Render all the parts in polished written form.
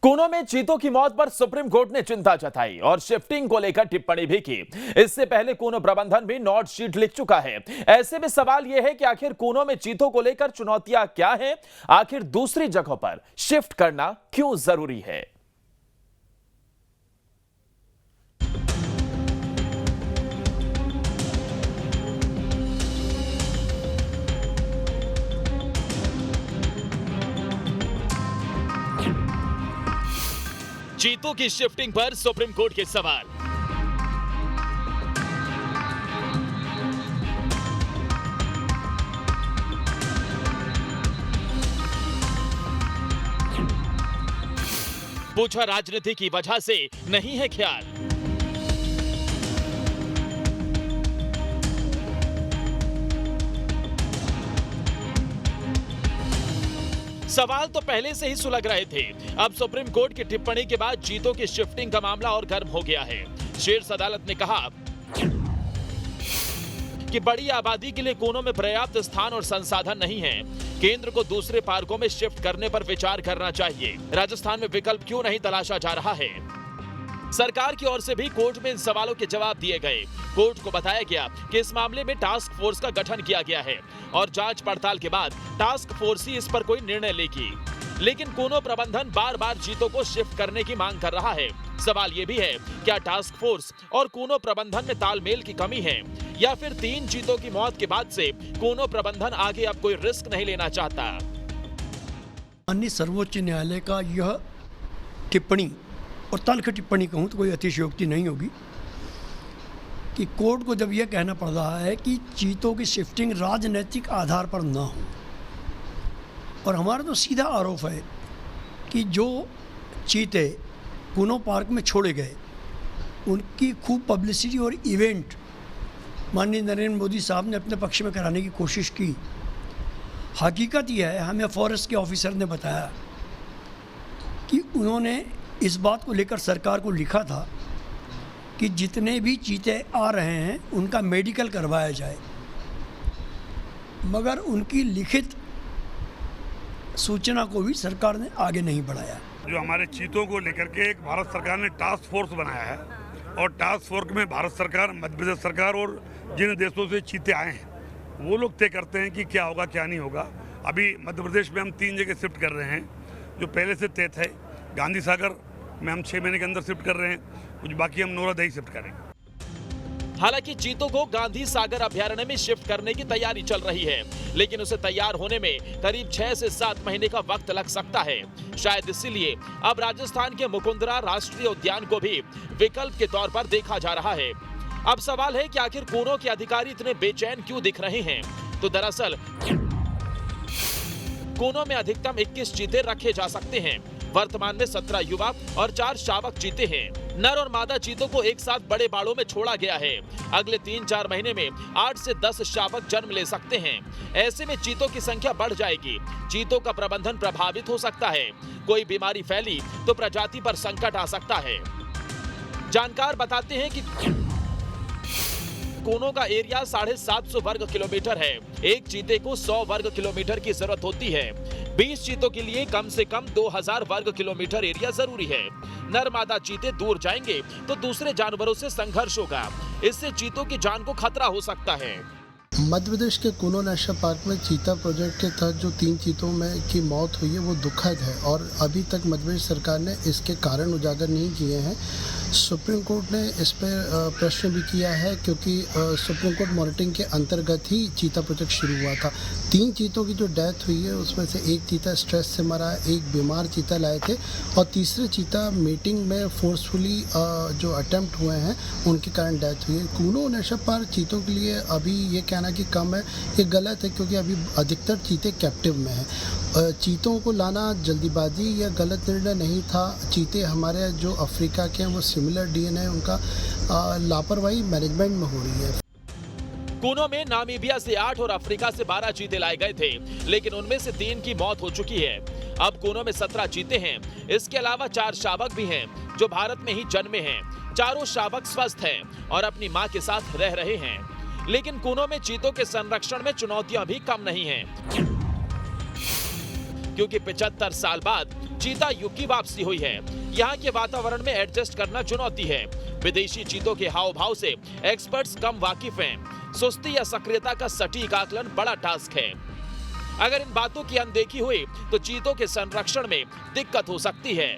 कूनो में चीतों की मौत पर सुप्रीम कोर्ट ने चिंता जताई और शिफ्टिंग को लेकर टिप्पणी भी की। इससे पहले कूनो प्रबंधन भी नोट शीट लिख चुका है। ऐसे में सवाल यह है कि आखिर कूनो में चीतों को लेकर चुनौतियां क्या हैं? आखिर दूसरी जगहों पर शिफ्ट करना क्यों जरूरी है? चीतों की शिफ्टिंग पर सुप्रीम कोर्ट के सवाल। पूछा राजनीति की वजह से नहीं है ख्याल। सवाल तो पहले से ही सुलग रहे थे। अब सुप्रीम कोर्ट की टिप्पणी के बाद चीतों की शिफ्टिंग का मामला और गर्म हो गया है। शीर्ष अदालत ने कहा कि बड़ी आबादी के लिए कोनों में पर्याप्त स्थान और संसाधन नहीं है। केंद्र को दूसरे पार्कों में शिफ्ट करने पर विचार करना चाहिए। राजस्थान में विकल्प क्यों नहीं तलाशा जा रहा है? सरकार की ओर से भी कोर्ट में इन सवालों के जवाब दिए गए। कोर्ट को बताया गया कि इस मामले में टास्क फोर्स का गठन किया गया है और जांच पड़ताल के बाद टास्क फोर्स ही इस पर कोई निर्णय लेगी। लेकिन कूनो प्रबंधन बार बार चीतों को शिफ्ट करने की मांग कर रहा है। सवाल यह भी है, क्या टास्क फोर्स और कूनो प्रबंधन में तालमेल की कमी है, या फिर 3 चीतों की मौत के बाद से कूनो प्रबंधन आगे अब कोई रिस्क नहीं लेना चाहता? माननीय सर्वोच्च न्यायालय का यह टिप्पणी, और तल्ख टिप्पणी कहूँ तो कोई अतिशयोक्ति नहीं होगी, कि कोर्ट को जब यह कहना पड़ रहा है कि चीतों की शिफ्टिंग राजनीतिक आधार पर ना हो, और हमारा तो सीधा आरोप है कि जो चीते कूनो पार्क में छोड़े गए उनकी खूब पब्लिसिटी और इवेंट माननीय नरेंद्र मोदी साहब ने अपने पक्ष में कराने की कोशिश की। हकीकत यह है, हमें फॉरेस्ट के ऑफिसर ने बताया कि उन्होंने इस बात को लेकर सरकार को लिखा था कि जितने भी चीते आ रहे हैं उनका मेडिकल करवाया जाए, मगर उनकी लिखित सूचना को भी सरकार ने आगे नहीं बढ़ाया। जो हमारे चीतों को लेकर के एक भारत सरकार ने टास्क फोर्स बनाया है, और टास्क फोर्स में भारत सरकार, मध्य प्रदेश सरकार और जिन देशों से चीते आए हैं वो लोग तय करते हैं कि क्या होगा क्या नहीं होगा। अभी मध्य प्रदेश में हम 3 जगह शिफ्ट कर रहे हैं जो पहले से तय थे। गांधी सागर में हम 6 महीने के अंदर शिफ्ट कर रहे हैं, कुछ बाकी हम नोरादही शिफ्ट करेंगे। हालांकि चीतों को गांधी सागर अभयारण्य में शिफ्ट करने की तैयारी चल रही है, लेकिन उसे तैयार होने में करीब 6 से 7 महीने का वक्त लग सकता है। शायद इसीलिए अब राजस्थान के मुकुंदरा राष्ट्रीय उद्यान को भी विकल्प के तौर पर देखा जा रहा है। अब सवाल है कि आखिर कूनो के अधिकारी इतने बेचैन क्यों दिख रहे हैं? तो दरअसल कूनो में अधिकतम 21 चीते रखे जा सकते हैं। वर्तमान में 17 युवा और 4 शावक चीते हैं। नर और मादा चीतों को एक साथ बड़े बाड़ों में छोड़ा गया है। अगले 3-4 महीने में 8 से 10 शावक जन्म ले सकते हैं। ऐसे में चीतों की संख्या बढ़ जाएगी। चीतों का प्रबंधन प्रभावित हो सकता है। कोई बीमारी फैली तो प्रजाति पर संकट आ सकता है। जानकार बताते हैं कि कूनो का एरिया 750 वर्ग किलोमीटर है। एक चीते को 100 वर्ग किलोमीटर की जरूरत होती है। 20 चीतों के लिए कम से कम 2000 वर्ग किलोमीटर एरिया जरूरी है। नर मादा चीते दूर जाएंगे तो दूसरे जानवरों से संघर्ष होगा। इससे चीतों की जान को खतरा हो सकता है। मध्य प्रदेश के कूनो नेशनल पार्क में चीता प्रोजेक्ट के तहत जो 3 चीतों में की मौत हुई है वो दुखद है, और अभी तक मध्य प्रदेश सरकार ने इसके कारण उजागर नहीं किए हैं। सुप्रीम कोर्ट ने इस पर प्रश्न भी किया है, क्योंकि सुप्रीम कोर्ट मॉनिटरिंग के अंतर्गत ही चीता प्रोजेक्ट शुरू हुआ था। 3 चीतों की जो डेथ हुई है उसमें से एक चीता स्ट्रेस से मरा, एक बीमार चीता लाए थे, और तीसरे चीता मीटिंग में फोर्सफुली जो अटेम्प्ट हुए हैं उनके कारण डेथ हुई है। कूनो नेशनल पार्क चीतों के लिए अभी ये कहना कि कम है, ये गलत है, क्योंकि अभी अधिकतर चीते कैप्टिव में हैं। चीतों को लाना जल्दीबाजी या गलत निर्णय नहीं था। चीते हमारे जो अफ्रीका के हैं वो सिमिलर डीएनए, उनका लापरवाही मैनेजमेंट में हो रही है। कूनो में नामीबिया से 8 और अफ्रीका से 12 चीते लाए गए थे, लेकिन उनमें से 3 की मौत हो चुकी है। अब कूनो में 17 चीते हैं। इसके अलावा 4 शावक भी हैं जो भारत में ही जन्मे हैं। चारों शावक स्वस्थ हैं और अपनी मां के साथ रह रहे हैं। लेकिन कूनो में चीतों के संरक्षण में चुनौतियां भी कम नहीं हैं। क्योंकि 75 साल बाद चीता युग की वापसी हुई है। यहाँ के वातावरण में एडजस्ट करना चुनौती है। विदेशी चीतों के हाव भाव से एक्सपर्ट्स कम वाकिफ हैं। सुस्ती या सक्रियता का सटीक आकलन बड़ा टास्क है। अगर इन बातों की अनदेखी हुई तो चीतों के संरक्षण में दिक्कत हो सकती है।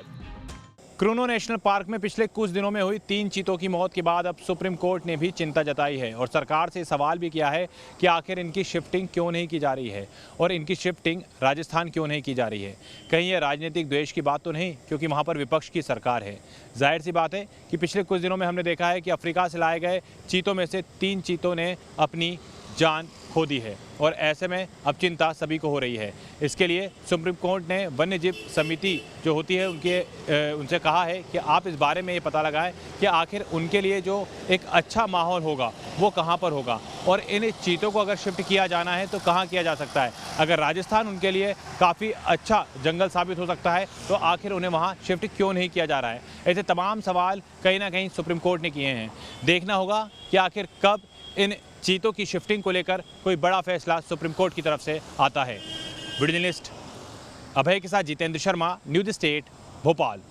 क्रूनो नेशनल पार्क में पिछले कुछ दिनों में हुई 3 चीतों की मौत के बाद अब सुप्रीम कोर्ट ने भी चिंता जताई है और सरकार से सवाल भी किया है कि आखिर इनकी शिफ्टिंग क्यों नहीं की जा रही है और इनकी शिफ्टिंग राजस्थान क्यों नहीं की जा रही है। कहीं ये राजनीतिक द्वेष की बात तो नहीं, क्योंकि वहाँ पर विपक्ष की सरकार है। जाहिर सी बात है कि पिछले कुछ दिनों में हमने देखा है कि अफ्रीका से लाए गए चीतों में से 3 चीतों ने अपनी जान खो दी है और ऐसे में अब चिंता सभी को हो रही है। इसके लिए सुप्रीम कोर्ट ने वन्य जीव समिति जो होती है उनसे कहा है कि आप इस बारे में ये पता लगाएं कि आखिर उनके लिए जो एक अच्छा माहौल होगा वो कहाँ पर होगा और इन चीतों को अगर शिफ्ट किया जाना है तो कहाँ किया जा सकता है। अगर राजस्थान उनके लिए काफ़ी अच्छा जंगल साबित हो सकता है तो आखिर उन्हें वहाँ शिफ्ट क्यों नहीं किया जा रहा है। ऐसे तमाम सवाल कहीं ना कहीं सुप्रीम कोर्ट ने किए हैं। देखना होगा कि आखिर कब इन चीतों की शिफ्टिंग को लेकर कोई बड़ा फैसला सुप्रीम कोर्ट की तरफ से आता है। वीडियो जर्नलिस्ट अभय के साथ जितेंद्र शर्मा, न्यूज स्टेट, भोपाल।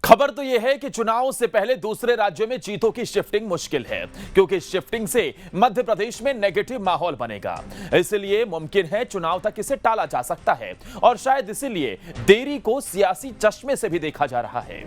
खबर तो यह है कि चुनाव से पहले दूसरे राज्यों में चीतों की शिफ्टिंग मुश्किल है, क्योंकि शिफ्टिंग से मध्य प्रदेश में नेगेटिव माहौल बनेगा। इसलिए मुमकिन है चुनाव तक इसे टाला जा सकता है और शायद इसीलिए देरी को सियासी चश्मे से भी देखा जा रहा है।